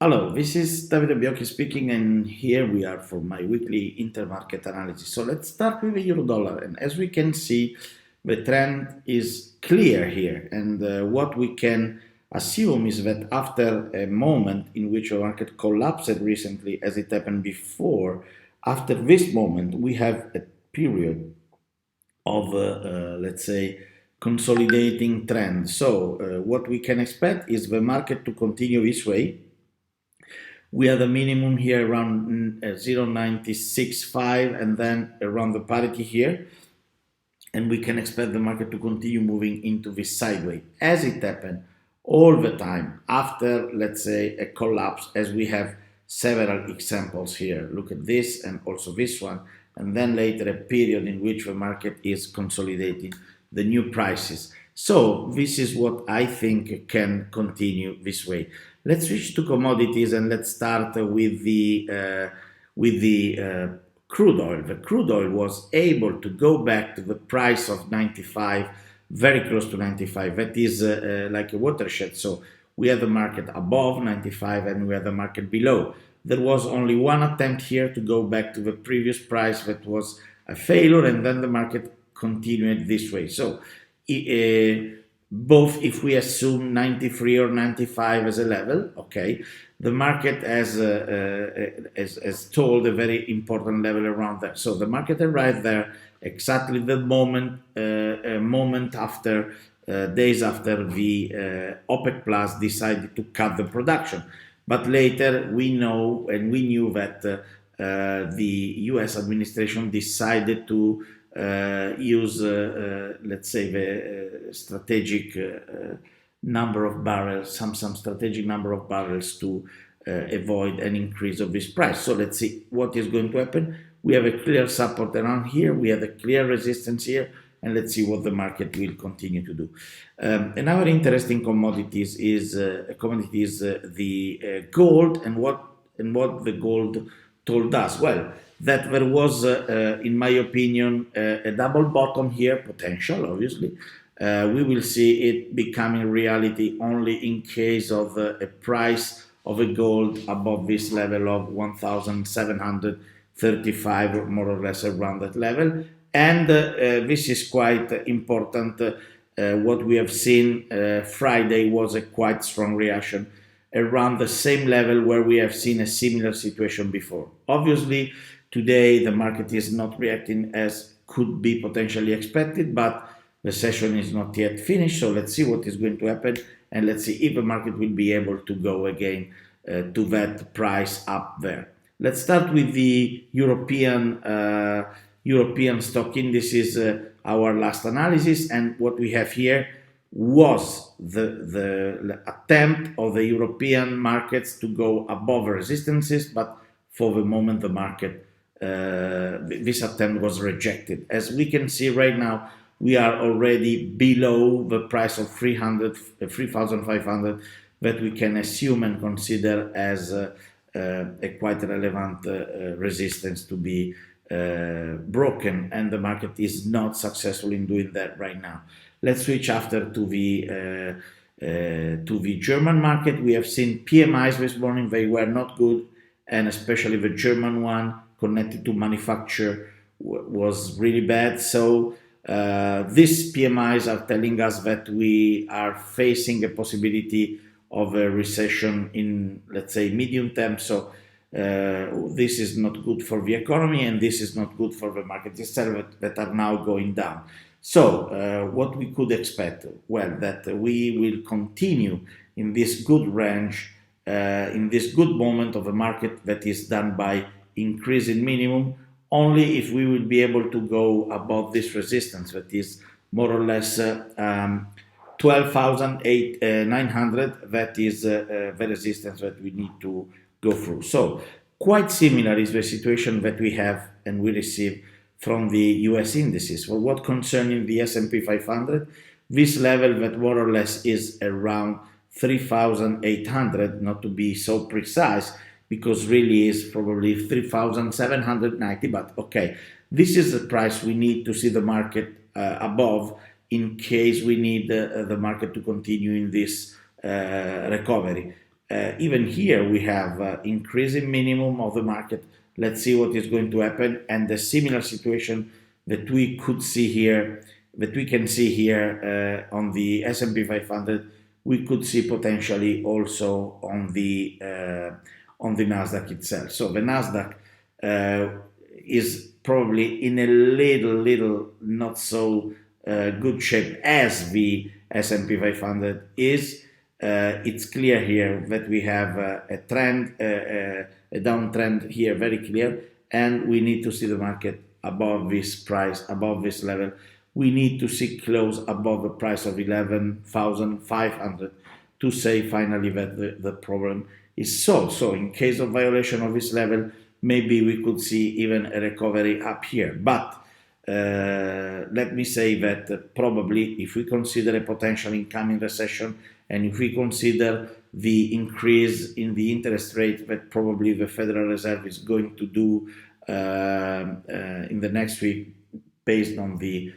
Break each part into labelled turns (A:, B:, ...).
A: Hello, this is Davide Biocchi speaking, and here we are for my weekly intermarket analysis. So let's start with the euro dollar, and as we can see, the trend is clear here, and what we can assume is that after a moment in which the market collapsed recently, as it happened before, after this moment we have a period of, let's say, consolidating trend. So what we can expect is the market to continue this way. We have the minimum here around 0.965 and then around the parity here. And we can expect the market to continue moving into this sideways as it happened all the time after, let's say, a collapse, as we have several examples here. Look at this and also this one. And then later a period in which the market is consolidating the new prices. So this is what I think can continue this way. Let's switch to commodities and let's start with the crude oil. The crude oil was able to go back to the price of 95, very close to 95. That is like a watershed. So we have the market above 95 and we have the market below. There was only one attempt here to go back to the previous price that was a failure, and then the market continued this way. So both if we assume 93 or 95 as a level, okay, the market has told a very important level around there. So the market arrived there exactly the moment, days after the OPEC Plus decided to cut the production. But later we know and we knew that the US administration decided to use, let's say, the strategic number of barrels, some strategic number of barrels to avoid an increase of this price. So let's see what is going to happen. We have a clear support around here. We have a clear resistance here. And let's see what the market will continue to do. Another interesting commodities is the gold, and what the gold told us. Well, that there was, in my opinion, a double bottom here, potential, obviously. We will see it becoming reality only in case of a price of a gold above this level of 1,735, or more or less around that level. And this is quite important. What we have seen Friday was a quite strong reaction around the same level where we have seen a similar situation before. Obviously, today the market is not reacting as could be potentially expected, but the session is not yet finished. So let's see what is going to happen, and let's see if the market will be able to go again to that price up there. Let's start with the European stock indices, our last analysis, and what we have here was the attempt of the European markets to go above resistances, but for the moment the market, this attempt was rejected. As we can see right now, we are already below the price of 3,500 that we can assume and consider as a quite relevant resistance to be broken, and the market is not successful in doing that right now. Let's switch after to the German market. We have seen PMIs this morning; they were not good, and especially the German one connected to manufacture was really bad. So these PMIs are telling us that we are facing a possibility of a recession in, let's say, medium term. So this is not good for the economy, and this is not good for the market itself that are now going down. So what we could expect? Well, that we will continue in this good range, in this good moment of the market that is done by increasing minimum, only if we will be able to go above this resistance that is more or less 12,900. That is the resistance that we need to go through. So quite similar is the situation that we have and we receive from the US indices. For what concerning the S&P 500, this level that more or less is around 3,800, not to be so precise, because really is probably 3,790, but okay, this is the price we need to see the market above in case we need the market to continue in this recovery. even here we have increasing minimum of the market. Let's see what is going to happen, and the similar situation that we could see here, that we can see here on the S&P 500, we could see potentially also on the NASDAQ itself. So the NASDAQ is probably in a little not so good shape as the S&P 500 is. It's clear here that we have a trend, a downtrend here, very clear, and we need to see the market above this price, above this level. We need to see close above the price of 11,500 to say finally that the problem is solved. So in case of violation of this level, maybe we could see even a recovery up here. But let me say that probably if we consider a potential incoming recession, and if we consider the increase in the interest rate that probably the Federal Reserve is going to do in the next week, based on the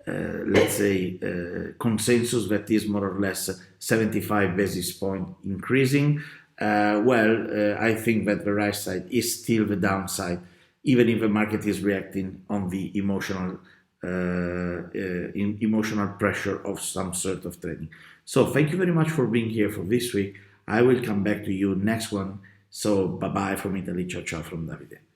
A: let's say consensus that is more or less 75 basis point increasing, I think that the right side is still the downside, even if the market is reacting on the emotional pressure of some sort of trading. So thank you very much for being here for this week. I will come back to you next one. So bye bye from Italy. Ciao ciao from Davide.